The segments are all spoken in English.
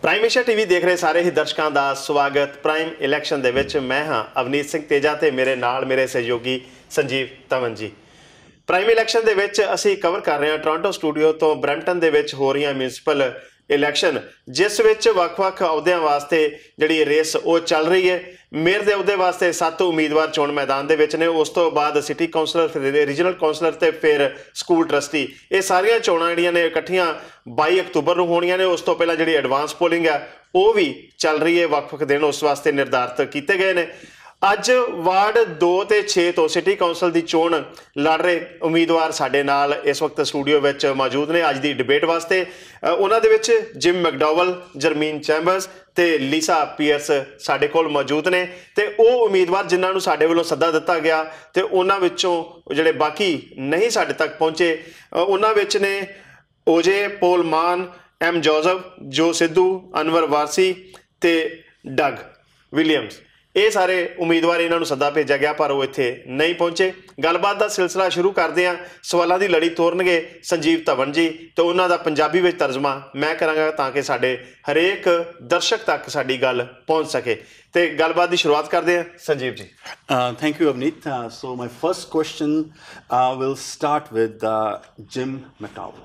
Prime Asia TV ਦੇਖ ਰਹੇ ਸਾਰੇ ਹੀ ਦਰਸ਼ਕਾਂ ਦਾ ਸਵਾਗਤ। ਪ੍ਰਾਈਮ ਇਲੈਕਸ਼ਨ ਦੇ ਵਿੱਚ ਮੈਂ ਹਾਂ ਅਵਨੀਤ ਸਿੰਘ ਤੇਜਾ ਤੇ ਮੇਰੇ ਨਾਲ ਮੇਰੇ ਸਹਿਯੋਗੀ ਸੰਜੀਵ ਤਵਨ ਜੀ। ਪ੍ਰਾਈਮ ਇਲੈਕਸ਼ਨ ਦੇ ਵਿੱਚ ਅਸੀਂ ਕਵਰ ਕਰ ਰਹੇ ਹਾਂ ਟੋਰਾਂਟੋ ਸਟੂਡੀਓ ਤੋਂ ਬਰੈਂਪਟਨ ਦੇ ਵਿੱਚ ਹੋ ਰਹੀਆਂ ਮਿਊਨਿਸਪਲ ਇਲੈਕਸ਼ਨ, ਜਿਸ ਵਿੱਚ ਵੱਖ-ਵੱਖ ਅਹੁਦਿਆਂ ਵਾਸਤੇ ਜਿਹੜੀ ਰੇਸ ਉਹ ਚੱਲ ਰਹੀ ਹੈ। ਮੇਅਰ ਦੇ ਅਹੁਦੇ ਵਾਸਤੇ 7 ਉਮੀਦਵਾਰ ਚੋਣ ਮੈਦਾਨ ਦੇ ਵਿੱਚ ਨੇ। ਉਸ ਤੋਂ ਬਾਅਦ ਸਿਟੀ ਕਾਉਂਸਲਰ, ਫਿਰ ਰੀਜਨਲ ਕਾਉਂਸਲਰ ਤੇ ਫਿਰ ਸਕੂਲ ਟਰਸਟੀ। ਇਹ ਸਾਰੀਆਂ ਚੋਣਾਂ ਜਿਹੜੀਆਂ ਨੇ ਇਕੱਠੀਆਂ 22 ਅਕਤੂਬਰ ਨੂੰ ਹੋਣੀਆਂ ਨੇ। ਉਸ ਤੋਂ ਪਹਿਲਾਂ ਜਿਹੜੀ ਐਡਵਾਂਸ ਪੋਲਿੰਗ ਹੈ ਉਹ ਵੀ ਚੱਲ ਰਹੀ ਹੈ। ਵੱਖ-ਵੱਖ ਦਿਨ ਉਸ ਵਾਸਤੇ ਨਿਰਧਾਰਿਤ ਕੀਤੇ ਗਏ ਨੇ। ਅੱਜ ਵਾਰਡ 2 ਤੇ 6 ਤੋਂ ਸਿਟੀ ਕਾਉਂਸਲ ਦੀ ਚੋਣ ਲੜ ਰਹੇ ਉਮੀਦਵਾਰ ਸਾਡੇ ਨਾਲ ਇਸ ਵਕਤ ਸਟੂਡੀਓ ਵਿੱਚ ਮੌਜੂਦ ਨੇ ਅੱਜ ਦੀ ਡਿਬੇਟ ਵਾਸਤੇ। ਉਹਨਾਂ ਦੇ ਵਿੱਚ ਜਿਮ ਮੈਕਡੋਵਲ, ਜਰਮੀਨ ਚੈਂਬਰਸ ਤੇ ਲੀਸਾ ਪੀਅਰਸ ਸਾਡੇ ਕੋਲ ਮੌਜੂਦ ਨੇ। ਤੇ ਉਹ ਉਮੀਦਵਾਰ ਜਿਨ੍ਹਾਂ ਨੂੰ ਸਾਡੇ ਵੱਲੋਂ ਸੱਦਾ ਦਿੱਤਾ ਗਿਆ ਤੇ ਉਹਨਾਂ ਵਿੱਚੋਂ ਜਿਹੜੇ ਬਾਕੀ ਨਹੀਂ ਸਾਡੇ ਤੱਕ ਪਹੁੰਚੇ, ਉਹਨਾਂ ਵਿੱਚ ਨੇ ਓਜੇ, ਪੋਲ ਮਾਨ, ਐਮ ਜੋਜ਼ਫ, ਜੋ ਸਿੱਧੂ, ਅਨਵਰ ਵਾਰਸੀ ਤੇ ਡਗ ਵਿਲੀਅਮਸ। ਇਹ ਸਾਰੇ ਉਮੀਦਵਾਰ ਇਹਨਾਂ ਨੂੰ ਸੱਦਾ ਭੇਜਿਆ ਗਿਆ ਪਰ ਉਹ ਇੱਥੇ ਨਹੀਂ ਪਹੁੰਚੇ। ਗੱਲਬਾਤ ਦਾ ਸਿਲਸਿਲਾ ਸ਼ੁਰੂ ਕਰਦੇ ਹਾਂ। ਸਵਾਲਾਂ ਦੀ ਲੜੀ ਤੋਰਨਗੇ ਸੰਜੀਵ ਧਵਨ ਜੀ ਤੇ ਉਹਨਾਂ ਦਾ ਪੰਜਾਬੀ ਵਿੱਚ ਤਰਜਮਾ ਮੈਂ ਕਰਾਂਗਾ ਤਾਂ ਕਿ ਸਾਡੇ ਹਰੇਕ ਦਰਸ਼ਕ ਤੱਕ ਸਾਡੀ ਗੱਲ ਪਹੁੰਚ ਸਕੇ। ਤੇ ਗੱਲਬਾਤ ਦੀ ਸ਼ੁਰੂਆਤ ਕਰਦੇ ਹਾਂ ਸੰਜੀਵ ਜੀ। Thank you, Avneet. So my first question will start with Jim McDowell.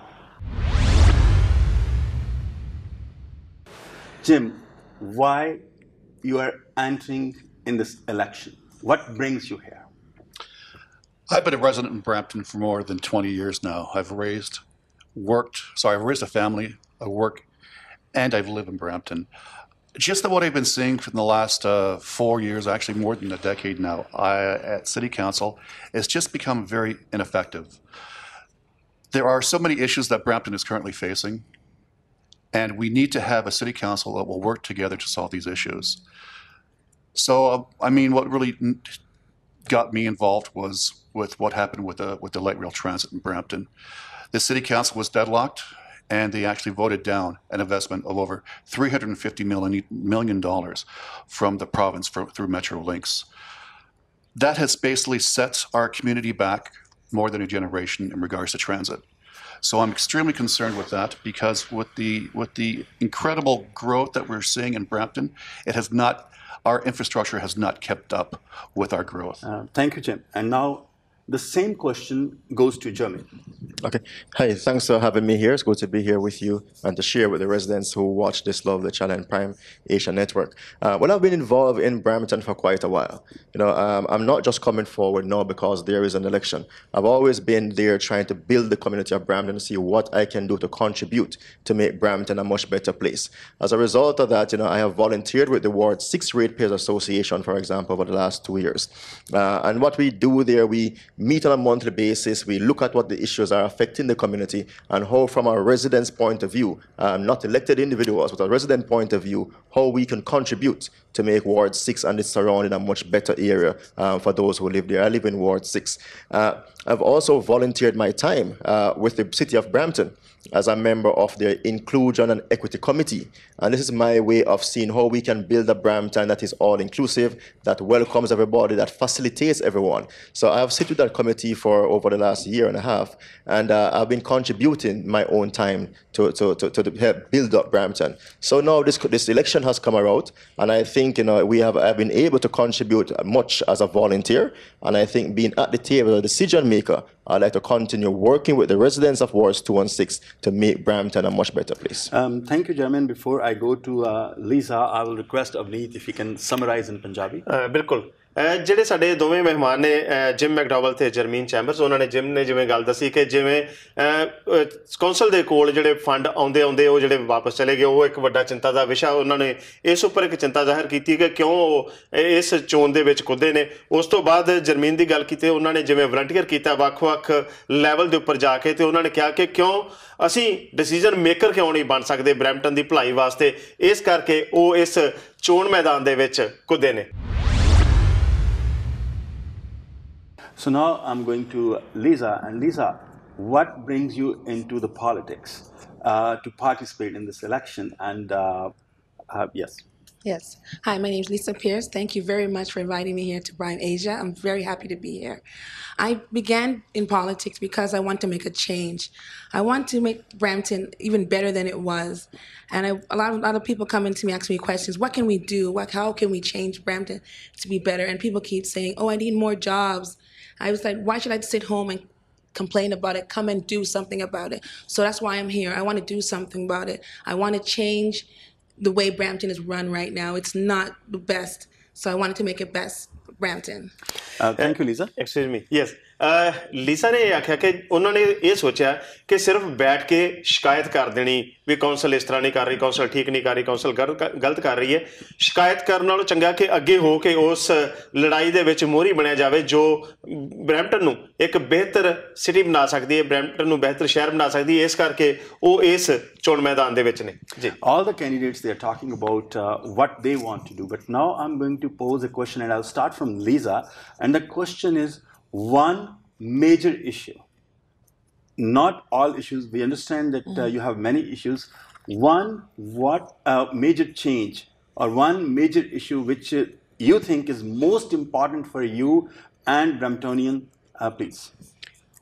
Jim, why you are entering in this election? What brings you here? I've been a resident in Brampton for more than 20 years now. I've raised a family, I work, and I've lived in Brampton. Just what I've been seeing for the last 4 years, actually more than a decade now, at City Council, it's just become very ineffective. There are so many issues that Brampton is currently facing, and we need to have a City Council that will work together to solve these issues. So, what really got me involved was with what happened with the light rail transit in Brampton. The City Council was deadlocked, and they actually voted down an investment of over $350 million from the province through Metrolinx. That has basically set our community back more than a generation in regards to transit. So I'm extremely concerned with that because with the incredible growth that we're seeing in Brampton, our infrastructure has not kept up with our growth. Thank you, Jim. And now the same question goes to Jeremy. Okay. Hi, thanks for having me here. It's good to be here with you and to share with the residents who watch this lovely channel and Prime Asia Network. Well, I've been involved in Brampton for quite a while. I'm not just coming forward now because there is an election. I've always been there trying to build the community of Brampton to see what I can do to contribute to make Brampton a much better place. As a result of that, I have volunteered with the Ward 6 Ratepayers Association, for example, over the last 2 years. And what we do there, we meet on a monthly basis. We look at what the issues are affecting the community and how, from a resident's point of view, not elected individuals, but a resident point of view, how we can contribute to make Ward 6 and its surrounding a much better area for those who live there. I live in Ward 6. I've also volunteered my time with the City of Brampton as a member of their Inclusion and Equity Committee. And this is my way of seeing how we can build a Brampton that is all-inclusive, that welcomes everybody, that facilitates everyone. So I have sit with that committee for over the last year and a half, and I've been contributing my own time to help build up Brampton. So now this election has come around, and I think I've been able to contribute much as a volunteer, and I think being at the table, a decision maker, I'd like to continue working with the residents of Wards 2 and 6 to make Brampton a much better place. Thank you, Jermaine. Before I go to Lisa, I will request Avneet if he can summarize in Punjabi. ਬਿਲਕੁਲ। ਜਿਹੜੇ ਸਾਡੇ ਦੋਵੇਂ ਮਹਿਮਾਨ ਨੇ gym ਮੈਕਡੋਵਲ ਤੇ ਜਰਮੀਨ chambers, ਉਹਨਾਂ ਨੇ gym ਨੇ ਜਿਵੇਂ ਗੱਲ ਦੱਸੀ ਕਿ ਜਿਵੇਂ ਕੌਂਸਲ ਦੇ ਕੋਲ ਜਿਹੜੇ ਫੰਡ ਆਉਂਦੇ ਉਹ ਜਿਹੜੇ ਵਾਪਸ ਚਲੇ ਗਏ, ਉਹ ਇੱਕ ਵੱਡਾ ਚਿੰਤਾ ਦਾ ਵਿਸ਼ਾ। ਉਹਨਾਂ ਨੇ ਇਸ ਉੱਪਰ ਇੱਕ ਚਿੰਤਾ ਜ਼ਾਹਿਰ ਕੀਤੀ ਕਿ ਕਿਉਂ ਉਹ ਇਸ ਚੋਣ ਦੇ ਵਿੱਚ ਕੁੱਦੇ ਨੇ। ਉਸ ਤੋਂ ਬਾਅਦ ਜਰਮੀਨ ਦੀ ਗੱਲ ਕੀਤੀ, ਉਹਨਾਂ ਨੇ ਜਿਵੇਂ ਵਲੰਟੀਅਰ ਕੀਤਾ ਵੱਖ-ਵੱਖ ਲੈਵਲ ਦੇ ਉੱਪਰ ਜਾ ਕੇ, ਤੇ ਉਹਨਾਂ ਨੇ ਕਿਹਾ ਕਿ ਕਿਉਂ ਅਸੀਂ ਡਿਸੀਜਨ ਮੇਕਰ ਕਿਉਂ ਨਹੀਂ ਬਣ ਸਕਦੇ ਬਰੈਂਪਟਨ ਦੀ ਭਲਾਈ ਵਾਸਤੇ, ਇਸ ਕਰਕੇ ਉਹ ਇਸ ਚੋਣ ਮੈਦਾਨ ਦੇ ਵਿੱਚ ਕੁੱਦੇ ਨੇ। So now I'm going to Lisa. And Lisa, what brings you into the politics to participate in this election? And yes. Yes. Hi, my name is Lisa Pierce. Thank you very much for inviting me here to Prime Asia. I'm very happy to be here. I began in politics because I want to make a change. I want to make Brampton even better than it was. And a lot of people come into me, ask me questions. What can we do? How can we change Brampton to be better? And people keep saying, oh, I need more jobs. I was like, why should I sit home and complain about it? Come and do something about it. So that's why I'm here. I want to do something about it. I want to change the way Brampton is run right now. It's not the best. So I wanted to make it best Brampton. Thank you, Lisa. Excuse me yes Lisa ਨੇ ਇਹ ਆਖਿਆ ਕਿ ਉਹਨਾਂ ਨੇ ਇਹ ਸੋਚਿਆ ਕਿ ਸਿਰਫ ਬੈਠ ਕੇ ਸ਼ਿਕਾਇਤ ਕਰ ਦੇਣੀ ਵੀ ਕੌਂਸਲ ਇਸ ਤਰ੍ਹਾਂ ਨਹੀਂ ਕਰ ਰਹੀ, ਕੌਂਸਲ ਠੀਕ ਨਹੀਂ ਕਰ ਰਹੀ, ਕੌਂਸਲ ਗਲਤ ਕਰ ਰਹੀ ਹੈ। ਸ਼ਿਕਾਇਤ ਕਰਨ ਨਾਲੋਂ ਚੰਗਾ ਕਿ ਅੱਗੇ ਹੋ ਕੇ ਉਸ ਲੜਾਈ ਦੇ ਵਿੱਚ ਮੋਹਰੀ ਬਣਿਆ ਜਾਵੇ ਜੋ ਬਰੈਂਪਟਨ ਨੂੰ ਇੱਕ ਬਿਹਤਰ ਸਿਟੀ ਬਣਾ ਸਕਦੀ ਹੈ, ਬਰੈਂਪਟਨ ਨੂੰ ਬਿਹਤਰ ਸ਼ਹਿਰ ਬਣਾ ਸਕਦੀ ਹੈ। ਇਸ ਕਰਕੇ ਉਹ ਇਸ ਚੋਣ ਮੈਦਾਨ ਦੇ ਵਿੱਚ ਨੇ ਜੀ। All the candidates, they are talking about what they want to do. But now I'm going to pose a question, and I'll start from Lisa. And the question is, one major issue, not all issues, we understand that you have many issues. What major change or one major issue which you think is most important for you and Bramptonian, please?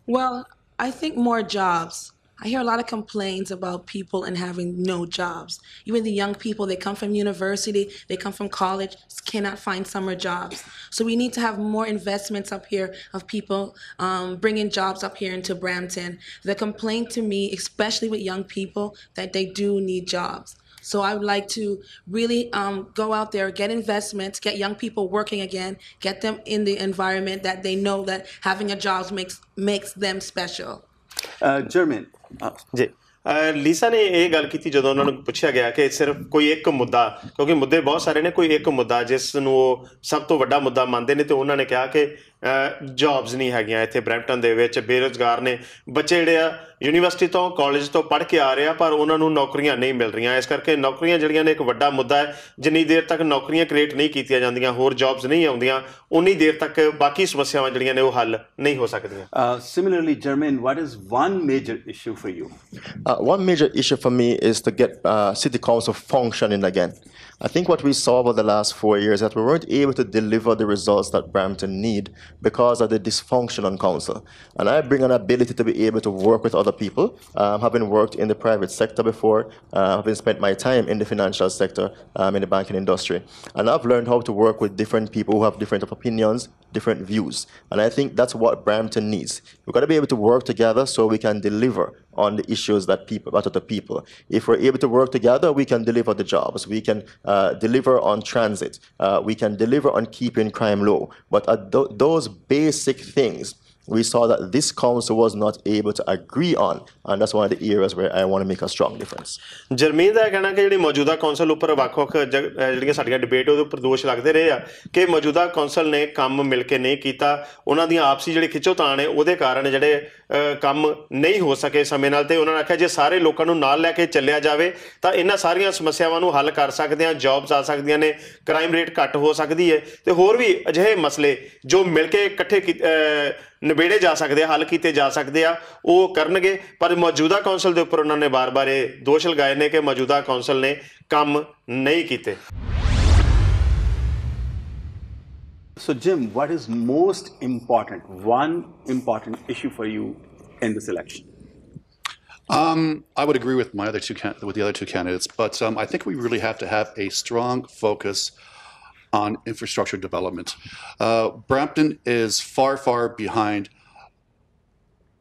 Well, I think more jobs. I hear a lot of complaints about people and having no jobs. Even the young people, they come from university, they come from college, cannot find summer jobs. So we need to have more investments up here of people bringing jobs up here into Brampton. The complaint to me, especially with young people, that they do need jobs. So I would like to really go out there, get investments, get young people working again, get them in the environment that they know that having a job makes them special. Jermaine. ਜੀ ਲੀਸਾ ਨੇ ਇਹ ਗੱਲ ਕੀਤੀ ਜਦੋਂ ਉਹਨਾਂ ਨੂੰ ਪੁੱਛਿਆ ਗਿਆ ਕਿ ਸਿਰਫ ਕੋਈ ਇੱਕ ਮੁੱਦਾ, ਕਿਉਂਕਿ ਮੁੱਦੇ ਬਹੁਤ ਸਾਰੇ ਨੇ, ਕੋਈ ਇੱਕ ਮੁੱਦਾ ਜਿਸ ਨੂੰ ਉਹ ਸਭ ਤੋਂ ਵੱਡਾ ਮੁੱਦਾ ਮੰਨਦੇ ਨੇ, ਤੇ ਉਹਨਾਂ ਨੇ ਕਿਹਾ ਕਿ ਜੌਬਸ ਨਹੀਂ ਹੈਗੀਆਂ ਇੱਥੇ ਬਰੈਂਪਟਨ ਦੇ ਵਿੱਚ, ਬੇਰੁਜ਼ਗਾਰ ਨੇ ਬੱਚੇ ਜਿਹੜੇ ਆ ਯੂਨੀਵਰਸਿਟੀ ਤੋਂ ਕਾਲਜ ਤੋਂ ਪੜ੍ਹ ਕੇ ਆ ਰਹੇ ਆ ਪਰ ਉਹਨਾਂ ਨੂੰ ਨੌਕਰੀਆਂ ਨਹੀਂ ਮਿਲ ਰਹੀਆਂ। ਇਸ ਕਰਕੇ ਨੌਕਰੀਆਂ ਜਿਹੜੀਆਂ ਨੇ ਇੱਕ ਵੱਡਾ ਮੁੱਦਾ ਹੈ। ਜਿੰਨੀ ਦੇਰ ਤੱਕ ਨੌਕਰੀਆਂ ਕ੍ਰੀਏਟ ਨਹੀਂ ਕੀਤੀਆਂ ਜਾਂਦੀਆਂ, ਹੋਰ ਜੌਬਸ ਨਹੀਂ ਆਉਂਦੀਆਂ, ਉਨੀ ਦੇਰ ਤੱਕ ਬਾਕੀ ਸਮੱਸਿਆਵਾਂ ਜਿਹੜੀਆਂ ਨੇ ਉਹ ਹੱਲ ਨਹੀਂ ਹੋ ਸਕਦੀਆਂ। Similarly, Jermaine, what is one major issue for you? One major issue for me is to get City Council functioning again. I think what we saw over the last 4 years is that we weren't able to deliver the results that Brampton need because of the dysfunction on council. And I bring an ability to be able to work with other people, having worked in the private sector before, having spent my time in the financial sector, in the banking industry. And I've learned how to work with different people who have different opinions, different views. And I think that's what Brampton needs. We've got to be able to work together so we can deliver on the issues that matter to people. If we're able to work together, we can deliver the jobs. We can deliver on transit. We can deliver on keeping crime low. But at those basic things, we saw that this council was not able to agree on, and that's one of the areas where I want to make a strong difference. ਜਰਮੀਨ ਦਾ ਕਹਿਣਾ ਕਿ ਜਿਹੜੀ ਮੌਜੂਦਾ council ਉੱਪਰ ਵੱਖ-ਵੱਖ ਜਿਹੜੀਆਂ ਸਾਡੀਆਂ debate ਉਹਦੇ ਉੱਪਰ ਦੋਸ਼ ਲੱਗਦੇ ਰਹੇ ਆ ਕਿ ਮੌਜੂਦਾ ਕੌਂਸਲ ਨੇ ਕੰਮ ਮਿਲ ਕੇ ਨਹੀਂ ਕੀਤਾ, ਉਹਨਾਂ ਦੀਆਂ ਆਪਸੀ ਜਿਹੜੀ ਖਿੱਚੋਤਾਣ ਹੈ ਉਹਦੇ ਕਾਰਨ ਜਿਹੜੇ ਕੰਮ ਨਹੀਂ ਹੋ ਸਕੇ ਸਮੇਂ ਨਾਲ। ਤੇ ਉਹਨਾਂ ਨੇ ਆਖਿਆ ਜੇ ਸਾਰੇ ਲੋਕਾਂ ਨੂੰ ਨਾਲ ਲੈ ਕੇ ਚੱਲਿਆ ਜਾਵੇ ਤਾਂ ਇਹਨਾਂ ਸਾਰੀਆਂ ਸਮੱਸਿਆਵਾਂ ਨੂੰ ਹੱਲ ਕਰ ਸਕਦੇ ਹਾਂ, ਜੌਬਸ ਆ ਸਕਦੀਆਂ ਨੇ, ਕ੍ਰਾਈਮ ਰੇਟ ਘੱਟ ਹੋ ਸਕਦੀ ਹੈ, ਤੇ ਹੋਰ ਵੀ ਅਜਿਹੇ ਮਸਲੇ ਜੋ ਮਿਲ ਕੇ ਇਕੱਠੇ ਨਿਬੇੜੇ ਜਾ ਸਕਦੇ ਆ, ਹੱਲ ਕੀਤੇ ਜਾ ਸਕਦੇ ਆ, ਉਹ ਕਰਨਗੇ। ਪਰ ਮੌਜੂਦਾ ਕੌਂਸਲ ਦੇ ਉੱਪਰ ਉਹਨਾਂ ਨੇ ਬਾਰ-ਬਾਰ ਇਹ ਦੋਸ਼ ਲਗਾਏ ਨੇ ਕਿ ਮੌਜੂਦਾ ਕੌਂਸਲ ਨੇ ਕੰਮ ਨਹੀਂ ਕੀਤੇ। So, Jim, what is most important, one important issue for you in this election? I would agree with the other two candidates, but I think we really have to have a strong focus on infrastructure development. Brampton is far, far behind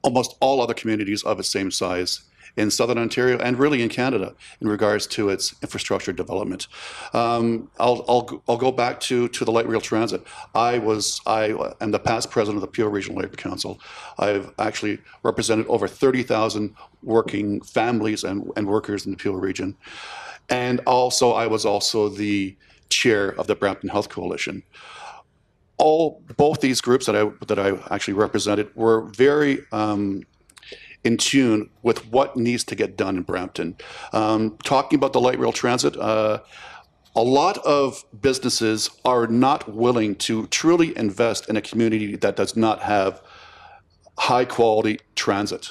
almost all other communities of its same size in Southern Ontario and really in Canada in regards to its infrastructure development. I'll go back to the light rail transit. I am the past president of the Peel Regional Labour Council. I've actually represented over 30,000 working families and workers in the Peel region. And also, I was also the chair of the Brampton Health Coalition. Both these groups that I actually represented were very in tune with what needs to get done in Brampton. Talking about the light rail transit, a lot of businesses are not willing to truly invest in a community that does not have high quality transit.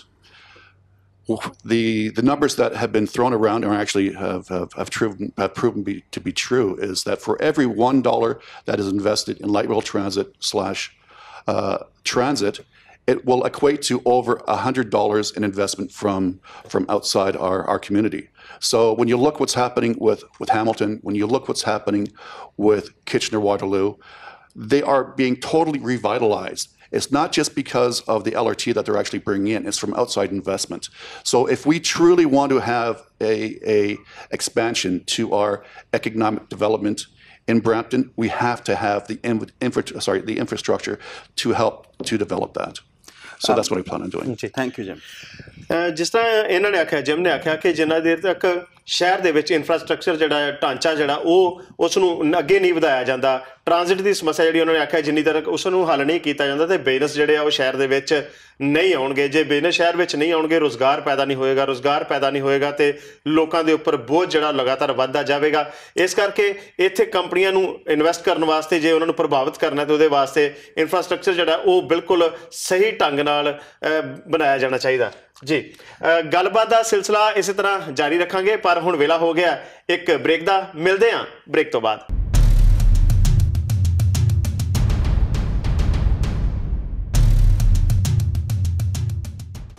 the numbers that have been thrown around and actually have proven to be true is that for every $1 that is invested in light rail transit / transit, it will equate to over $100 in investment from outside our community. So when you look what's happening with Hamilton, when you look what's happening with Kitchener-Waterloo, they are being totally revitalized. It's not just because of the LRT that they're actually bringing in, it's from outside investment. So if we truly want to have a expansion to our economic development in Brampton, we have to have the infrastructure to help to develop that. So that's what I plan on doing. Thank you, Jim. ਜਿਸ ਤਰ੍ਹਾਂ ਇਹਨਾਂ ਨੇ ਆਖਿਆ, gym ਨੇ ਆਖਿਆ ਕਿ ਜਿੰਨਾ ਦੇਰ ਤੱਕ ਸ਼ਹਿਰ ਦੇ ਵਿੱਚ ਇਨਫਰਾਸਟ੍ਰਕਚਰ ਜਿਹੜਾ ਢਾਂਚਾ ਜਿਹੜਾ ਉਹ ਉਸ ਨੂੰ ਅੱਗੇ ਨਹੀਂ ਵਧਾਇਆ ਜਾਂਦਾ, ਟ੍ਰਾਂਜ਼ਿਟ ਦੀ ਸਮੱਸਿਆ ਜਿਹੜੀ ਉਹਨਾਂ ਨੇ ਆਖਿਆ ਜਿੰਨੀ ਤੱਕ ਉਸ ਨੂੰ ਹੱਲ ਨਹੀਂ ਕੀਤਾ ਜਾਂਦਾ ਤੇ ਬਿਜ਼ਨਸ ਜਿਹੜੇ ਆ ਉਹ ਸ਼ਹਿਰ ਦੇ ਵਿੱਚ ਨਹੀਂ ਆਉਣਗੇ। ਜੇ ਬਿਜ਼ਨਸ ਸ਼ਹਿਰ ਵਿੱਚ ਨਹੀਂ ਆਉਣਗੇ, ਰੁਜ਼ਗਾਰ ਪੈਦਾ ਨਹੀਂ ਹੋਏਗਾ, ਰੁਜ਼ਗਾਰ ਪੈਦਾ ਨਹੀਂ ਹੋਏਗਾ ਤੇ ਲੋਕਾਂ ਦੇ ਉੱਪਰ ਬੋਝ ਜਿਹੜਾ ਲਗਾਤਾਰ ਵੱਧਦਾ ਜਾਵੇਗਾ। ਇਸ ਕਰਕੇ ਇੱਥੇ ਕੰਪਨੀਆਂ ਨੂੰ ਇਨਵੈਸਟ ਕਰਨ ਵਾਸਤੇ ਜੇ ਉਹਨਾਂ ਨੂੰ ਪ੍ਰਭਾਵਿਤ ਕਰਨਾ ਤੇ ਉਹਦੇ ਵਾਸਤੇ ਇਨਫਰਾਸਟ੍ਰਕਚਰ ਜਿਹੜਾ ਉਹ ਬਿਲਕੁਲ ਸਹੀ ਢੰਗ ਨਾਲ ਬਣਾਇਆ ਜਾਣਾ ਚਾਹੀਦਾ ਜੀ। ਗੱਲਬਾਤ ਦਾ ਸਿਲਸਿਲਾ ਇਸੇ ਤਰ੍ਹਾਂ ਜਾਰੀ ਰੱਖਾਂਗੇ, ਪਰ ਹੁਣ ਵੇਲਾ ਹੋ ਗਿਆ ਇੱਕ ਬ੍ਰੇਕ ਦਾ। ਮਿਲਦੇ ਹਾਂ ਬ੍ਰੇਕ ਤੋਂ ਬਾਅਦ।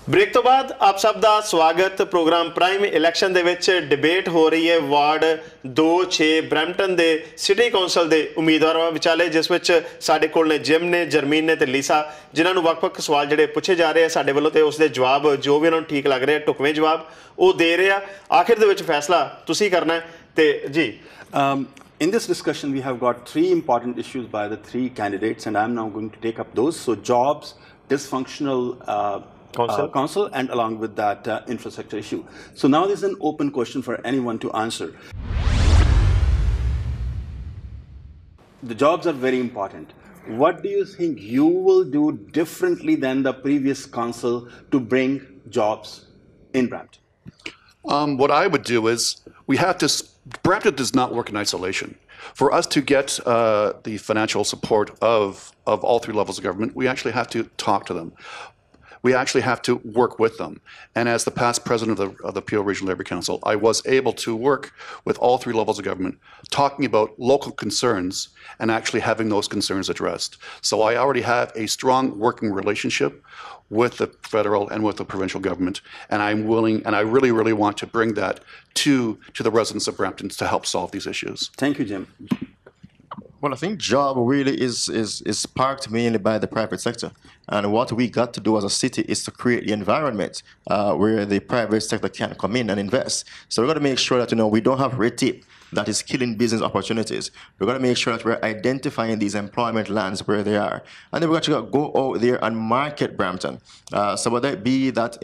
ਬ੍ਰੇਕ ਤੋਂ ਬਾਅਦ ਆਪ ਸਭ ਦਾ ਸਵਾਗਤ। ਪ੍ਰੋਗਰਾਮ ਪ੍ਰਾਈਮ ਇਲੈਕਸ਼ਨ ਦੇ ਵਿੱਚ ਡਿਬੇਟ ਹੋ ਰਹੀ ਹੈ ਵਾਰਡ 2-6 ਬਰੈਂਪਟਨ ਦੇ ਸਿਟੀ ਕੌਂਸਲ ਦੇ ਉਮੀਦਵਾਰਾਂ ਵਿਚਾਲੇ, ਜਿਸ ਵਿੱਚ ਸਾਡੇ ਕੋਲ ਨੇ ਜਿਮ ਨੇ, ਜਰਮੀਨ ਨੇ ਤੇ ਲੀਸਾ, ਜਿਨ੍ਹਾਂ ਨੂੰ ਵੱਖ-ਵੱਖ ਸਵਾਲ ਜਿਹੜੇ ਪੁੱਛੇ ਜਾ ਰਹੇ ਆ ਸਾਡੇ ਵੱਲੋਂ ਤੇ ਉਸ ਦੇ ਜਵਾਬ ਜੋ ਵੀ ਉਹਨਾਂ ਨੂੰ ਠੀਕ ਲੱਗ ਰਿਹਾ ਢੁਕਵੇਂ ਜਵਾਬ ਉਹ ਦੇ ਰਹੇ ਆ। ਆਖਿਰ ਦੇ ਵਿੱਚ ਫੈਸਲਾ ਤੁਸੀਂ ਕਰਨਾ ਤੇ ਜੀ। In this discussion, we have got 3 important issues by the 3 candidates, and I'm now going to take up those. So jobs, dysfunctional council, and along with that infrastructure issue. So now this is an open question for anyone to answer. The jobs are very important. What do you think you will do differently than the previous council to bring jobs in Brampton? What I would do is Brampton does not work in isolation. For us to get the financial support of all 3 levels of government, we actually have to talk to them. We actually have to work with them. And as the past president of the Peel Regional Labour Council, I was able to work with all 3 levels of government, talking about local concerns and actually having those concerns addressed. So I already have a strong working relationship with the federal and with the provincial government, and I'm willing, and I really, really want to bring that to the residents of Brampton to help solve these issues. Thank you, Jim. Well, I think job really is sparked mainly by the private sector. And what we got to do as a city is to create the environment where the private sector can come in and invest. So we've got to make sure that, we don't have red tape that is killing business opportunities. We've got to make sure that we're identifying these employment lands where they are. And then we've got to go out there and market Brampton. So whether it be that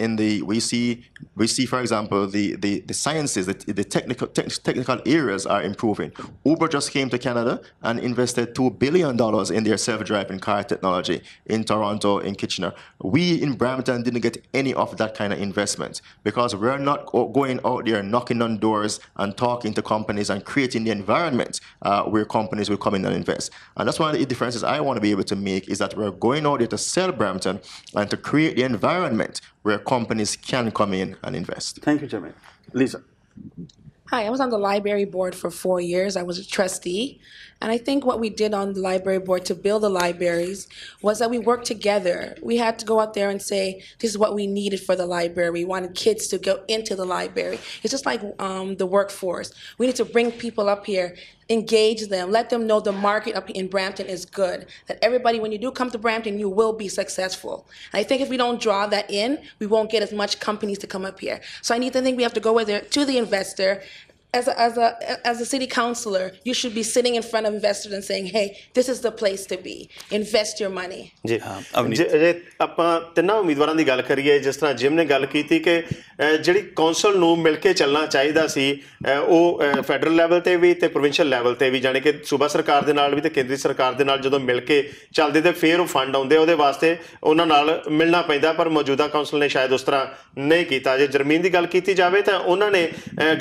we see, for example, the sciences, the technical areas are improving. Uber just came to Canada and invested $2 billion in their self-driving car technology in Toronto, in Kitchener. We in Brampton didn't get any of that kind of investment because we're not going out there knocking on doors and talking to companies and creating the environment where companies will come in and invest. And that's one of the differences I want to be able to make, is that we're going out there to sell Brampton and to create the environment where companies can come in and invest. Thank you, Jermaine. Lisa. Hi, I was on the library board for 4 years. I was a trustee. And I think what we did on the library board to build the libraries was that we worked together. We had to go out there and say, this is what we needed for the library. We wanted kids to go into the library. It's just like the workforce. We need to bring people up here, engage them, let them know the market up in Brampton is good, that everybody, when you do come to Brampton, you will be successful. And I think if we don't draw that in, we won't get as much companies to come up here. So I think we have to go with it to the investor. As a city councillor, you should be sitting in front of investors and saying, hey, this is the place to be. Invest your money. ਜੀ ਜੇ ਆਪਾਂ ਤਿੰਨਾਂ ਉਮੀਦਵਾਰਾਂ ਦੀ ਗੱਲ ਕਰੀਏ, ਜਿਸ ਤਰ੍ਹਾਂ gym ਨੇ ਗੱਲ ਕੀਤੀ ਕਿ ਜਿਹੜੀ ਕੌਂਸਲ ਨੂੰ ਮਿਲ ਕੇ ਚੱਲਣਾ ਚਾਹੀਦਾ ਸੀ, ਉਹ ਫੈਡਰਲ ਲੈਵਲ ਤੇ ਵੀ ਤੇ ਪ੍ਰੋਵਿੰਸ਼ੀਅਲ ਲੈਵਲ ਤੇ ਵੀ, ਜਾਣੀ ਕਿ ਸੂਬਾ ਸਰਕਾਰ ਦੇ ਨਾਲ ਵੀ ਤੇ ਕੇਂਦਰੀ ਸਰਕਾਰ ਦੇ ਨਾਲ ਜਦੋਂ ਮਿਲ ਕੇ ਚੱਲਦੇ ਤੇ ਫਿਰ ਉਹ ਫੰਡ ਆਉਂਦੇ, ਉਹਦੇ ਵਾਸਤੇ ਉਹਨਾਂ ਨਾਲ ਮਿਲਣਾ ਪੈਂਦਾ। ਪਰ ਮੌਜੂਦਾ ਕੌਂਸਲ ਨੇ ਸ਼ਾਇਦ ਉਸ ਤਰ੍ਹਾਂ ਨਹੀਂ ਕੀਤਾ। ਜੇ ਜਰਮੀਨ ਦੀ ਗੱਲ ਕੀਤੀ ਜਾਵੇ ਤਾਂ ਉਹਨਾਂ ਨੇ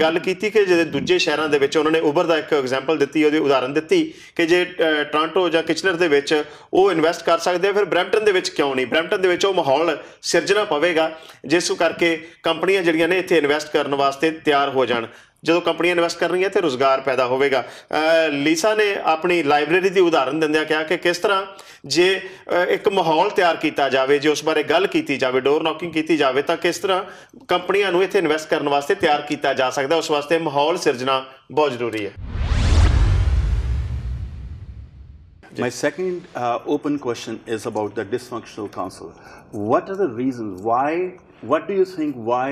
ਗੱਲ ਕੀਤੀ ਕਿ ਦੇ ਦੂਜੇ ਸ਼ਹਿਰਾਂ ਦੇ ਵਿੱਚ ਉਹਨਾਂ ਨੇ ਉਬਰ ਦਾ ਇੱਕ ਐਗਜ਼ਾਮਪਲ ਦਿੱਤੀ, ਉਹਦੀ ਉਦਾਹਰਨ ਦਿੱਤੀ ਕਿ ਜੇ ਟੋਰਾਂਟੋ ਜਾਂ ਕਿਚਨਰ ਦੇ ਵਿੱਚ ਉਹ ਇਨਵੈਸਟ ਕਰ ਸਕਦੇ ਆ, ਫਿਰ ਬਰੈਂਪਟਨ ਦੇ ਵਿੱਚ ਕਿਉਂ ਨਹੀਂ? ਬਰੈਂਪਟਨ ਦੇ ਵਿੱਚ ਉਹ ਮਾਹੌਲ ਸਿਰਜਣਾ ਪਵੇਗਾ ਜਿਸ ਕਰਕੇ ਕੰਪਨੀਆਂ ਜਿਹੜੀਆਂ ਨੇ ਇੱਥੇ ਇਨਵੈਸਟ ਕਰਨ ਵਾਸਤੇ ਤਿਆਰ ਹੋ ਜਾਣ। ਜਦੋਂ ਕੰਪਨੀਆਂ ਇਨਵੈਸਟ ਕਰਨਗੀਆਂ ਤੇ ਰੁਜ਼ਗਾਰ ਪੈਦਾ ਹੋਵੇਗਾ। ਲੀਸਾ ਨੇ ਆਪਣੀ ਲਾਇਬ੍ਰੇਰੀ ਦੀ ਉਦਾਹਰਨ ਦਿੰਦਿਆਂ ਕਿਹਾ ਕਿ ਕਿਸ ਤਰ੍ਹਾਂ ਜੇ ਇੱਕ ਮਾਹੌਲ ਤਿਆਰ ਕੀਤਾ ਜਾਵੇ, ਜੇ ਉਸ ਬਾਰੇ ਗੱਲ ਕੀਤੀ ਜਾਵੇ, ਡੋਰ ਨੌਕਿੰਗ ਕੀਤੀ ਜਾਵੇ, ਤਾਂ ਕਿਸ ਤਰ੍ਹਾਂ ਕੰਪਨੀਆਂ ਨੂੰ ਇੱਥੇ ਇਨਵੈਸਟ ਕਰਨ ਵਾਸਤੇ ਤਿਆਰ ਕੀਤਾ ਜਾ ਸਕਦਾ। ਉਸ ਵਾਸਤੇ ਮਾਹੌਲ ਸਿਰਜਣਾ ਬਹੁਤ ਜ਼ਰੂਰੀ ਹੈ। My second open question is about the dysfunctional council. What are the reasons why, what do you think why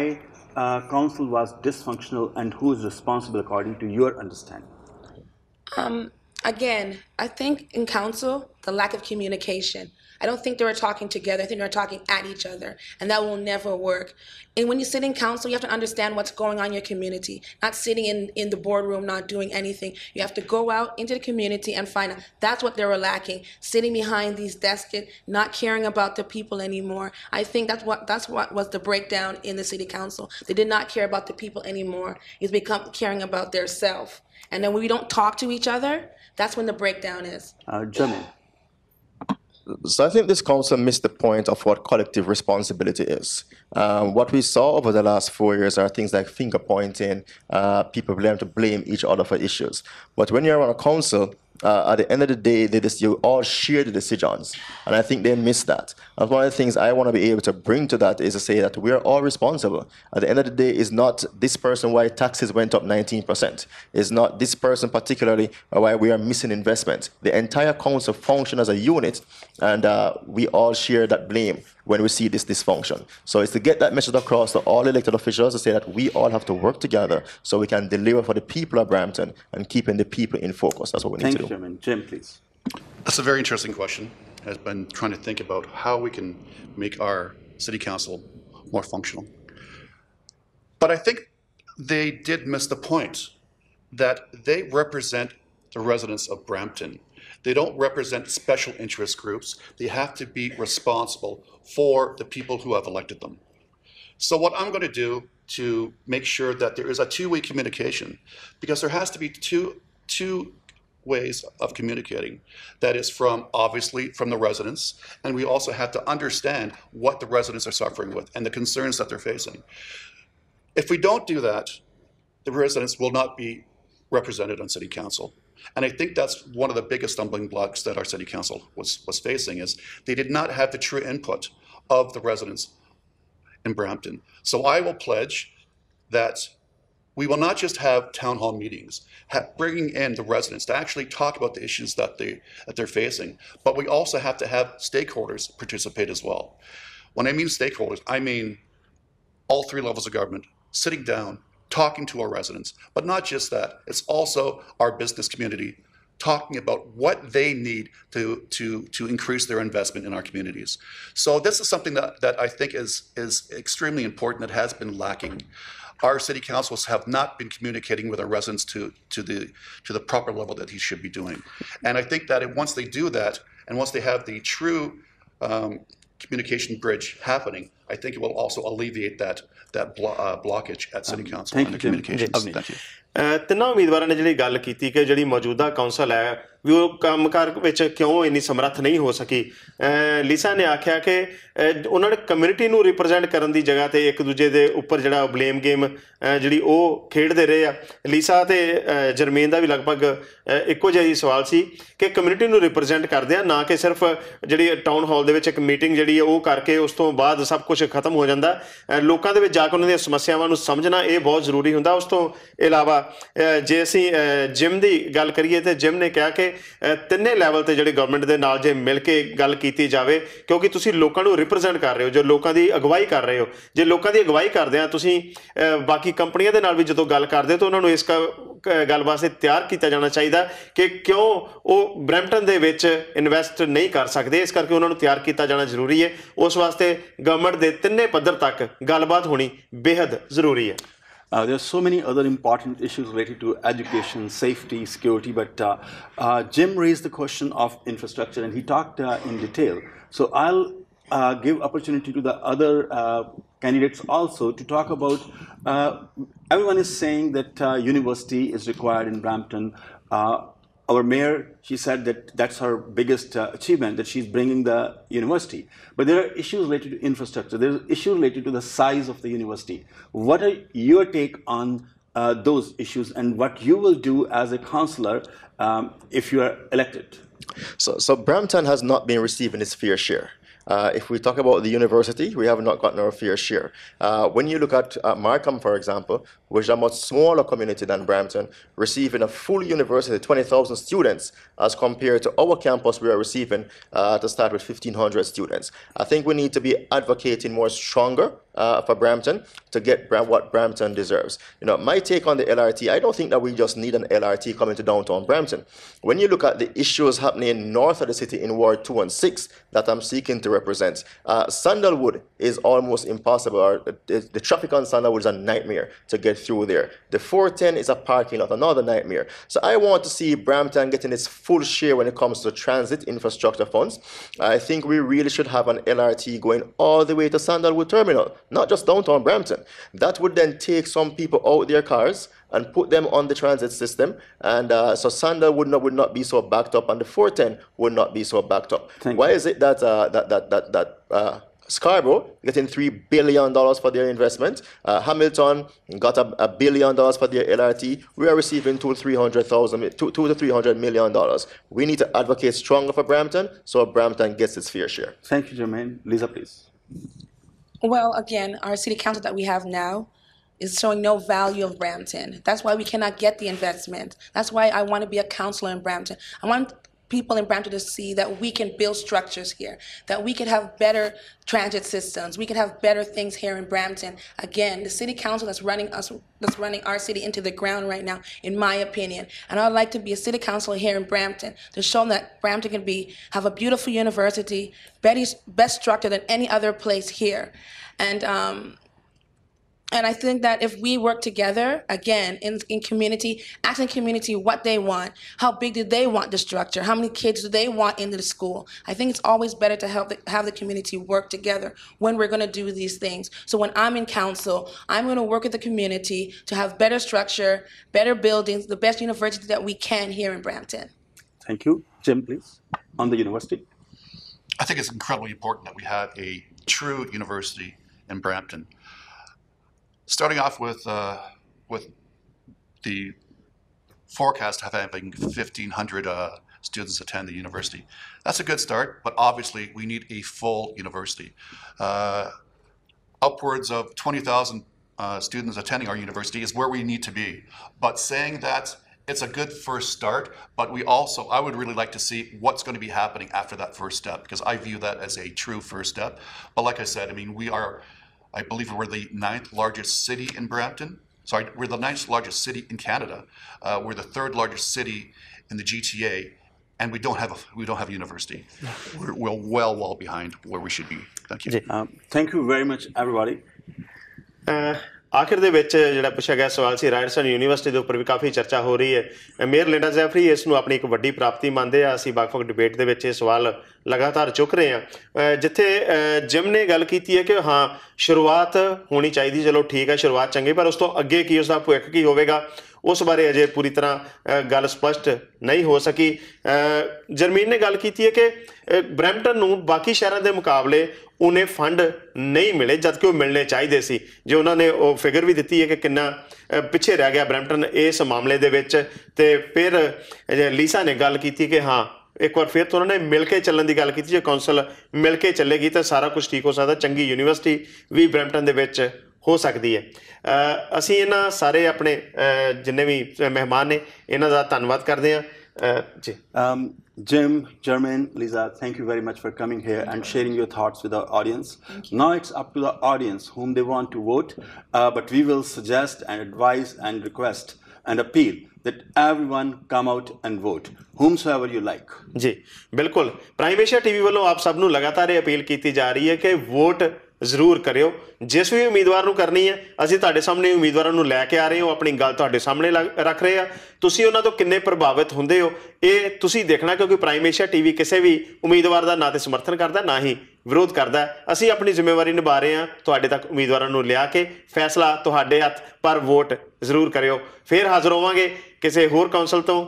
council was dysfunctional, and who is responsible according to your understanding? Again, I think in council, the lack of communication. I don't think they were talking together. I think they were talking at each other, and that will never work. And when you sit in council, you have to understand what's going on in your community, not sitting in the boardroom, not doing anything. You have to go out into the community and find out. That's what they were lacking, sitting behind these desks, not caring about the people anymore. I think that's what was the breakdown in the city council. They did not care about the people anymore. It's become caring about their self. And then when we don't talk to each other, that's when the breakdown is. Jamil. So I think this council missed the point of what collective responsibility is. What we saw over the last 4 years are things like finger pointing, people learn to blame each other for issues. But when you're on a council, at the end of the day, you all share the decisions. And I think they miss that. And one of the things I want to be able to bring to that is to say that we're all responsible. At the end of the day, it's not this person why taxes went up 19%. It's not this person particularly why we are missing investment. The entire council functions as a unit, and we all share that blame when we see this dysfunction. So it's to get that message across to all elected officials to say that we all have to work together so we can deliver for the people of Brampton and keeping the people in focus. That's what we need to do. Thank you, Jim, please. That's a very interesting question. I've been trying to think about how we can make our city council more functional. But I think they did miss the point that they represent the residents of Brampton. They don't represent special interest groups. They have to be responsible for the people who have elected them. So what I'm going to do to make sure that there is a two-way communication, because there has to be two ways of communicating. That is obviously from the residents, and we also have to understand what the residents are suffering with and the concerns that they're facing. If we don't do that, the residents will not be represented on city council. And I think that's one of the biggest stumbling blocks that our city council was facing, is they did not have the true input of the residents in Brampton. So I will pledge that we will not just have town hall meetings, bringing in the residents to actually talk about the issues that they're facing, but we also have to have stakeholders participate as well. When I mean stakeholders, I mean all three levels of government sitting down, talking to our residents, but not just that. It's also our business community talking about what they need to increase their investment in our communities. So this is something that I think is extremely important, that has been lacking. Our city councils have not been communicating with our residents to the proper level that he should be doing. And I think that once they do that, and once they have the true communication bridge happening, I think it will also alleviate that blockage at city council and the communications. Thank you. ਤਿੰਨਾਂ ਉਮੀਦਵਾਰਾਂ ਨੇ ਜਿਹੜੀ ਗੱਲ ਕੀਤੀ ਕਿ ਜਿਹੜੀ ਮੌਜੂਦਾ council ਹੈ ਵੀ ਉਹ ਕੰਮਕਾਰ ਵਿੱਚ ਕਿਉਂ ਇੰਨੀ ਸਮਰੱਥ ਨਹੀਂ ਹੋ ਸਕੀ। ਲੀਸਾ ਨੇ ਆਖਿਆ ਕਿ ਉਹਨਾਂ ਨੇ ਕਮਿਊਨਿਟੀ ਨੂੰ ਰਿਪਰੈਜ਼ੈਂਟ ਕਰਨ ਦੀ ਜਗ੍ਹਾ ਤੇ ਇੱਕ ਦੂਜੇ ਦੇ ਉੱਪਰ ਜਿਹੜਾ ਬਲੇਮ ਗੇਮ ਜਿਹੜੀ ਉਹ ਖੇਡਦੇ ਰਹੇ ਆ। ਲੀਸਾ ਤੇ ਜਰਮੇਨ ਦਾ ਵੀ ਲਗਭਗ ਇੱਕੋ ਜਿਹਾ ਹੀ ਸਵਾਲ ਸੀ ਕਿ ਕਮਿਊਨਿਟੀ ਨੂੰ ਰਿਪਰੈਜ਼ੈਂਟ ਕਰਦੇ ਆ, ਨਾ ਕਿ ਸਿਰਫ ਜਿਹੜੀ ਟਾਊਨ ਹਾਲ ਦੇ ਵਿੱਚ ਇੱਕ ਮੀਟਿੰਗ ਜਿਹੜੀ ਹੈ ਉਹ ਕਰਕੇ ਉਸ ਤੋਂ ਬਾਅਦ ਸਭ ਕੁਝ ਖਤਮ ਹੋ ਜਾਂਦਾ। ਲੋਕਾਂ ਦੇ ਵਿੱਚ ਜਾ ਕੇ ਉਹਨਾਂ ਦੀਆਂ ਸਮੱਸਿਆਵਾਂ ਨੂੰ ਸਮਝਣਾ ਇਹ ਬਹੁਤ ਜ਼ਰੂਰੀ ਹੁੰਦਾ। ਉਸ ਤੋਂ ਇਲਾਵਾ ਜੇ ਅਸੀਂ ਜਿਮ ਦੀ ਗੱਲ ਕਰੀਏ ਤਾਂ ਜਿਮ ਨੇ ਕਿਹਾ ਕਿ ਤਿੰਨੇ ਲੈਵਲ ਤੇ ਜਿਹੜੇ ਗਵਰਨਮੈਂਟ ਦੇ ਨਾਲ ਜੇ ਮਿਲ ਕੇ ਗੱਲ ਕੀਤੀ ਜਾਵੇ, ਕਿਉਂਕਿ ਤੁਸੀਂ ਲੋਕਾਂ ਨੂੰ ਰਿਪਰੈਜ਼ੈਂਟ ਕਰ ਰਹੇ ਹੋ, ਜੋ ਲੋਕਾਂ ਦੀ ਅਗਵਾਈ ਕਰ ਰਹੇ ਹੋ। ਜੇ ਲੋਕਾਂ ਦੀ ਅਗਵਾਈ ਕਰਦੇ ਆ ਤੁਸੀਂ, ਬਾਕੀ ਕੰਪਨੀਆਂ ਦੇ ਨਾਲ ਵੀ ਜਦੋਂ ਗੱਲ ਕਰਦੇ ਤਾਂ ਉਹਨਾਂ ਨੂੰ ਇਸ ਗੱਲ ਵਾਸਤੇ ਤਿਆਰ ਕੀਤਾ ਜਾਣਾ ਚਾਹੀਦਾ ਕਿ ਕਿਉਂ ਉਹ ਬਰੈਂਪਟਨ ਦੇ ਵਿੱਚ ਇਨਵੈਸਟ ਨਹੀਂ ਕਰ ਸਕਦੇ। ਇਸ ਕਰਕੇ ਉਹਨਾਂ ਨੂੰ ਤਿਆਰ ਕੀਤਾ ਜਾਣਾ ਜ਼ਰੂਰੀ ਹੈ। ਉਸ ਵਾਸਤੇ ਗਵਰਨਮੈਂਟ ਦੇ ਤਿੰਨੇ ਪੱਧਰ ਤੱਕ ਗੱਲਬਾਤ ਹੋਣੀ ਬੇਹੱਦ ਜ਼ਰੂਰੀ ਹੈ। There are so many other important issues related to education, safety, security, but Jim raised the question of infrastructure, and he talked in detail. So I'll give opportunity to the other candidates also to talk about. Everyone is saying that university is required in Brampton. Our mayor, she said that that's her biggest achievement, that she's bringing the university. But there are issues related to infrastructure. There's issues related to the size of the university. What are your take on those issues, and what you will do as a councillor if you are elected? So Brampton has not been receiving its fair share. If we talk about the university, we have not gotten our fair share. When you look at Markham, for example, which is a much smaller community than Brampton, receiving a full university, 20,000 students, as compared to our campus, we are receiving to start with 1,500 students. I think we need to be advocating more stronger for Brampton to get what Brampton deserves. You know, my take on the LRT, I don't think that we just need an LRT coming to downtown Brampton. When you look at the issues happening north of the city in Ward 2 and 6 that I'm seeking to represent, Sandalwood is almost impossible. The traffic on Sandalwood is a nightmare to get through there. The 410 is a parking lot, another nightmare. So I want to see Brampton getting its full share when it comes to transit infrastructure funds. I think we really should have an LRT going all the way to Sandalwood Terminal, not just downtown Brampton. That would then take some people out their cars and put them on the transit system, and so Sandal would not be so backed up, and the 410 would not be so backed up. Why is it that Scarborough getting $3 billion for their investment? Hamilton got $1 billion for their LRT. We are receiving $200 to $300 million. We need to advocate stronger for Brampton so Brampton gets its fair share. Thank you, Jermaine. Lisa, please. Well, again, our city council that we have now is showing no value of Brampton. That's why we cannot get the investment. That's why I want to be a councillor in Brampton. I want people in Brampton to see that we can build structures here, that we can have better transit systems, we can have better things here in Brampton. Again, the city council that's running our city into the ground right now, in my opinion. And I'd like to be a city councilor here in Brampton to show that Brampton can have a beautiful university, best structured than any other place here. And I think that if we work together, again, in community, asking community what they want, how big do they want the structure, how many kids do they want into the school, I think it's always better to have the community work together when we're going to do these things. So when I'm in council, I'm going to work with the community to have better structure, better buildings, the best university that we can here in Brampton. Thank you. Jim, please, on the university. I think it's incredibly important that we have a true university in Brampton. Starting off with the forecast of having 1,500 students attend the university. That's a good start, but obviously we need a full university. Upwards of 20,000 students attending our university is where we need to be. But saying that, it's a good first start, but I would really like to see what's going to be happening after that first step, because I view that as a true first step. But like I said, I mean, I believe we're the 9th largest city in Brampton. Sorry, we're the 9th largest city in Canada. We're the 3rd largest city in the GTA, and we don't have a university. We're well behind where we should be. Thank you. Thank you very much, everybody. ਆਖਿਰ ਦੇ ਵਿੱਚ ਜਿਹੜਾ ਪੁੱਛਿਆ ਗਿਆ ਸਵਾਲ ਸੀ ਰਾਇਟਸਨ university ਦੇ ਉੱਪਰ ਵੀ ਕਾਫੀ ਚਰਚਾ ਹੋ ਰਹੀ ਹੈ ਮੇਅਰ ਲਿੰਡਾ ਜ਼ੈਫਰੀ ਇਸ ਨੂੰ ਆਪਣੀ ਇੱਕ ਵੱਡੀ ਪ੍ਰਾਪਤੀ ਮੰਨਦੇ ਆ ਅਸੀਂ ਵੱਖ-ਵੱਖ ਡਿਬੇਟ ਦੇ ਵਿੱਚ ਇਹ ਸਵਾਲ ਲਗਾਤਾਰ ਚੁੱਕ ਰਹੇ ਹਾਂ ਜਿੱਥੇ ਜਿਮ ਨੇ ਗੱਲ ਕੀਤੀ ਹੈ ਕਿ ਹਾਂ ਸ਼ੁਰੂਆਤ ਹੋਣੀ ਚਾਹੀਦੀ ਚਲੋ ਠੀਕ ਹੈ ਸ਼ੁਰੂਆਤ ਚੰਗੀ ਪਰ ਉਸ ਤੋਂ ਅੱਗੇ ਕੀ ਉਸਦਾ ਭਵਿੱਖ ਕੀ ਹੋਵੇਗਾ ਉਸ ਬਾਰੇ ਅਜੇ ਪੂਰੀ ਤਰ੍ਹਾਂ ਗੱਲ ਸਪਸ਼ਟ ਨਹੀਂ ਹੋ ਸਕੀ ਜਰਮੀਨ ਨੇ ਗੱਲ ਕੀਤੀ ਹੈ ਕਿ ਬਰੈਂਪਟਨ ਨੂੰ ਬਾਕੀ ਸ਼ਹਿਰਾਂ ਦੇ ਮੁਕਾਬਲੇ ਉਹਨੇ ਫੰਡ ਨਹੀਂ ਮਿਲੇ ਜਦਕਿ ਉਹ ਮਿਲਣੇ ਚਾਹੀਦੇ ਸੀ ਜੇ ਉਹਨਾਂ ਨੇ ਉਹ ਫਿਗਰ ਵੀ ਦਿੱਤੀ ਹੈ ਕਿ ਕਿੰਨਾ ਪਿੱਛੇ ਰਹਿ ਗਿਆ ਬਰੈਂਪਟਨ ਇਸ ਮਾਮਲੇ ਦੇ ਵਿੱਚ ਤੇ ਫਿਰ ਲੀਸਾ ਨੇ ਗੱਲ ਕੀਤੀ ਕਿ ਹਾਂ ਇੱਕ ਵਾਰ ਫਿਰ ਤੋਂ ਉਹਨਾਂ ਨੇ ਮਿਲ ਕੇ ਚੱਲਣ ਦੀ ਗੱਲ ਕੀਤੀ ਜੇ ਕੌਂਸਲ ਮਿਲ ਕੇ ਚੱਲੇਗੀ ਤਾਂ ਸਾਰਾ ਕੁਝ ਠੀਕ ਹੋ ਸਕਦਾ ਚੰਗੀ ਯੂਨੀਵਰਸਿਟੀ ਵੀ ਬਰੈਂਪਟਨ ਦੇ ਵਿੱਚ ਹੋ ਸਕਦੀ ਹੈ ਅਸੀਂ ਇਹਨਾਂ ਸਾਰੇ ਆਪਣੇ ਜਿੰਨੇ ਵੀ ਮਹਿਮਾਨ ਨੇ ਇਹਨਾਂ ਦਾ ਧੰਨਵਾਦ ਕਰਦੇ ਹਾਂ ਜੀ Jim, Jermaine, Lisa, thank you very much for coming here and sharing your thoughts with our audience. Now it's up to the audience whom they want to vote, but we will suggest and advise and request and appeal that everyone come out and vote, whomsoever you like. जी बिल्कुल prime Asia TV वालों आप सब ਨੂੰ ਲਗਾਤਾਰ ਇਹ appeal ਕੀਤੀ ਜਾ ਰਹੀ ਹੈ ਕਿ ਵੋਟ ਜ਼ਰੂਰ ਕਰਿਓ ਜਿਸ ਵੀ ਉਮੀਦਵਾਰ ਨੂੰ ਕਰਨੀ ਹੈ ਅਸੀਂ ਤੁਹਾਡੇ ਸਾਹਮਣੇ ਉਮੀਦਵਾਰਾਂ ਨੂੰ ਲੈ ਕੇ ਆ ਰਹੇ ਹਾਂ ਆਪਣੀ ਗੱਲ ਤੁਹਾਡੇ ਸਾਹਮਣੇ ਰੱਖ ਰਹੇ ਆ ਤੁਸੀਂ ਉਹਨਾਂ ਤੋਂ ਕਿੰਨੇ ਪ੍ਰਭਾਵਿਤ ਹੁੰਦੇ ਹੋ ਇਹ ਤੁਸੀਂ ਦੇਖਣਾ ਕਿਉਂਕਿ ਪ੍ਰਾਈਮ ਏਸ਼ੀਆ ਟੀਵੀ ਕਿਸੇ ਵੀ ਉਮੀਦਵਾਰ ਦਾ ਨਾ ਤੇ ਸਮਰਥਨ ਕਰਦਾ ਨਾ ਹੀ ਵਿਰੋਧ ਕਰਦਾ ਹੈ। ਅਸੀਂ ਆਪਣੀ ਜ਼ਿੰਮੇਵਾਰੀ ਨਿਭਾ ਰਹੇ ਹਾਂ, ਤੁਹਾਡੇ ਤੱਕ ਉਮੀਦਵਾਰਾਂ ਨੂੰ ਲਿਆ ਕੇ ਫੈਸਲਾ ਤੁਹਾਡੇ ਹੱਥ, ਪਰ ਵੋਟ ਜ਼ਰੂਰ ਕਰਿਓ। ਫਿਰ ਹਾਜ਼ਰ ਹੋਵਾਂਗੇ ਕਿਸੇ ਹੋਰ ਕੌਂਸਲ ਤੋਂ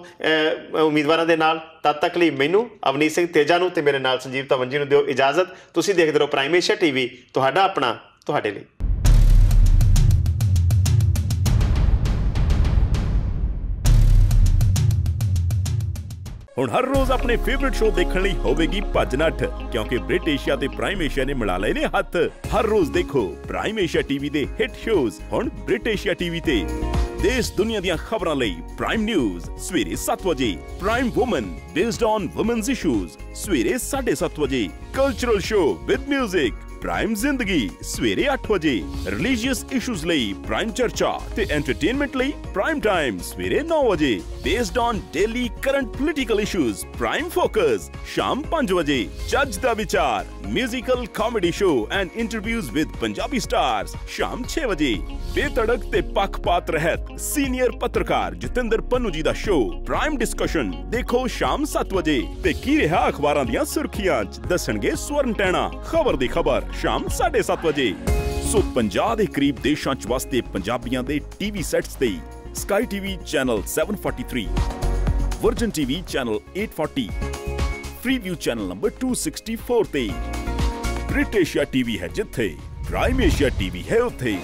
ਉਮੀਦਵਾਰਾਂ ਦੇ ਨਾਲ। ਤਦ ਤੱਕ ਲਈ ਮੈਨੂੰ ਅਵਨੀਤ ਸਿੰਘ ਤੇਜਾ ਨੂੰ ਤੇ ਮੇਰੇ ਨਾਲ ਸੰਜੀਵ ਧਵਨ ਜੀ ਨੂੰ ਦਿਓ ਇਜਾਜ਼ਤ। ਤੁਸੀਂ ਦੇਖਦੇ ਰਹੋ ਪ੍ਰਾਈਮ ਏਸ਼ੀਆ TV, ਤੁਹਾਡਾ ਆਪਣਾ, ਤੁਹਾਡੇ ਲਈ। ਹੁਣ ਹਰ ਰੋਜ਼ ਆਪਣੇ ਫੇਵਰਿਟ ਸ਼ੋਅ ਦੇਖਣ ਲਈ ਹੋਵੇਗੀ ਭੱਜ ਨੱਠ, ਕਿਉਂਕਿ ਬ੍ਰਿਟ ਏਸ਼ੀਆ ਤੇ ਪ੍ਰਾਈਮ ਏਸ਼ੀਆ ਨੇ ਮਿਲਾ ਲਏ ਨੇ ਹੱਥ। ਹਰ ਰੋਜ਼ ਦੇਖੋ ਪ੍ਰਾਈਮ ਏਸ਼ੀਆ TV ਦੇ ਹਿੱਟ ਸ਼ੋਜ਼ ਹੁਣ ਬ੍ਰਿਟ ਏਸ਼ੀਆ TV ਤੇ। ਦੇਸ਼ ਦੁਨੀਆ ਦੀਆਂ ਖਬਰਾਂ ਲਈ ਪ੍ਰਾਈਮ ਨਿਊਜ਼ ਸਵੇਰੇ 7 ਵਜੇ, prime woman based on women's issues ਸਵੇਰੇ 7:30 ਵਜੇ, cultural show with music prime ਜ਼ਿੰਦਗੀ ਸਵੇਰੇ 8 ਵਜੇ, ਰਿਲੀਜੀਅਸ ਇਸ਼ੂਜ਼ ਲਈ ਪ੍ਰਾਈਮ ਚਰਚਾ ਤੇ ਐਂਟਰਟੇਨਮੈਂਟ ਲਈ ਪ੍ਰਾਈਮ ਟਾਈਮ ਸਵੇਰੇ 9 ਵਜੇ, based on daily current political issues prime focus ਸ਼ਾਮ 5 ਵਜੇ, ਜੱਜ ਦਾ ਵਿਚਾਰ musical comedy show and interviews with Punjabi stars ਸ਼ਾਮ 6 ਵਜੇ, ਬੇਤੜਕ ਤੇ ਪੱਖਪਾਤ ਰਹਿਤ ਸੀਨੀਅਰ ਪੱਤਰਕਾਰ ਜਤਿੰਦਰ ਪੰਨੂ ਜੀ ਦਾ ਸ਼ੋਅ ਪ੍ਰਾਈਮ ਡਿਸਕਸ਼ਨ ਦੇਖੋ ਸ਼ਾਮ 7 ਵਜੇ। ਤੇ ਕੀ ਰਿਹਾ ਅਖਬਾਰਾਂ ਦੀਆਂ ਸੁਰਖੀਆਂ 'ਚ ਦੱਸਣਗੇ ਸਵਰਨ ਟੈਣਾ ਖਬਰ ਦੀ ਖਬਰ ਸ਼ਾਮ 7:30 ਵਜੇ। ਸੋ 50 ਦੇ ਕਰੀਬ ਦੇਸ਼ਾਂ 'ਚ ਵਸਦੇ ਪੰਜਾਬੀਆਂ ਦੇ ਟੀਵੀ ਸੈਟਸ ਤੇ SkyTV channel 743, Virgin TV channel 840, Freeview channel number 264 ਤੇ। ਬ੍ਰਿਟ ਏਸ਼ੀਆ TV ਹੈ ਜਿੱਥੇ ਪ੍ਰਾਈਮ ਏਸ਼ੀਆ TV ਹੈ ਉੱਥੇ।